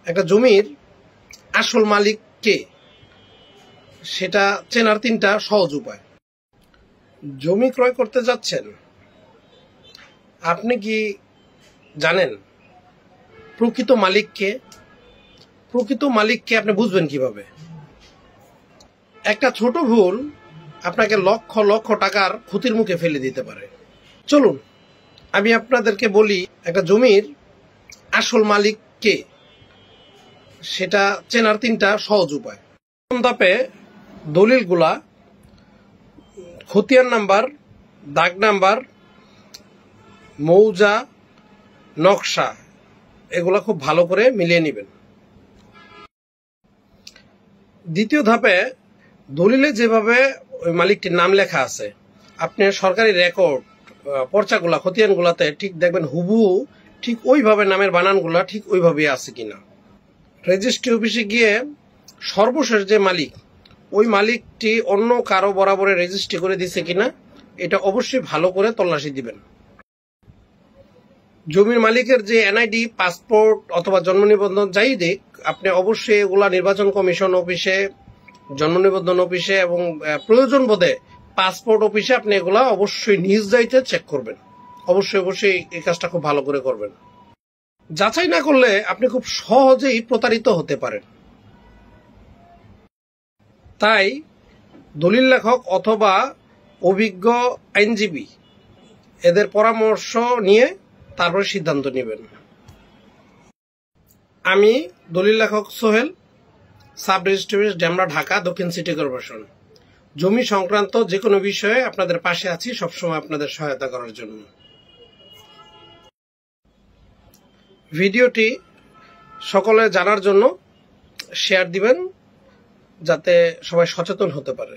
একটা জমির আসল মালিক কে সেটা চেনার 3টা সহজ উপায়। জমি ক্রয় করতে যাচ্ছেন, আপনি কি জানেন প্রকৃত মালিক কে? প্রকৃত মালিককে আপনি বুঝবেন কিভাবে? একটা ছোট ভুল আপনাকে লক্ষ লক্ষ টাকার ক্ষতির মুখে ফেলে দিতে পারে। চলুন আমি আপনাদেরকে বলি একটা জমির আসল মালিক কে সেটা চেনার 3টা সহজ উপায়। প্রথম ধাপে দলিলগুলা, খতিয়ান নাম্বার, দাগ নাম্বার, মৌজা, নকশা এগুলা খুব ভালো করে মিলিয়ে নেবেন। দ্বিতীয় ধাপে দলিলে যেভাবে ওই মালিকটির নাম লেখা আছে, আপনি সরকারি রেকর্ড পর্চাগুলা, খতিয়ানগুলাতে ঠিক দেখবেন হুবহু ঠিক ওইভাবে নামের বানানগুলা ঠিক ওইভাবেই আছে কিনা। রেজিস্ট্রি অফিসে গিয়ে সর্বশেষ যে মালিক, ওই মালিকটি অন্য কারো বরাবরে রেজিস্ট্রি করে দিছে কিনা এটা অবশ্যই ভালো করে তল্লাশি দিবেন। জমির মালিকের যে এনআইডি, পাসপোর্ট অথবা জন্ম নিবন্ধন যাই দিক, আপনি অবশ্যই এগুলা নির্বাচন কমিশন অফিসে, জন্ম নিবন্ধন অফিসে এবং প্রয়োজন বোধে পাসপোর্ট অফিসে আপনি এগুলা অবশ্যই নিজ দায়িত্বে চেক করবেন। অবশ্যই এই কাজটা খুব ভালো করে করবেন। যাচাই না করলে আপনি খুব সহজেই প্রতারিত হতে পারেন। তাই দলিল লেখক অথবা অভিজ্ঞ আইনজীবী এদের পরামর্শ নিয়ে তারপরে সিদ্ধান্ত নেবেন। আমি দলিল লেখক Sohel, sub registry office, Demra, Dhaka, দক্ষিণ সিটি কর্পোরেশন। জমি সংক্রান্ত যে কোনো বিষয়ে আপনাদের পাশে আছি, সবসময় আপনাদের সহায়তা করার জন্য। ভিডিওটি সকলে জানার জন্য শেয়ার দিবেন, যাতে সবাই সচেতন হতে পারে।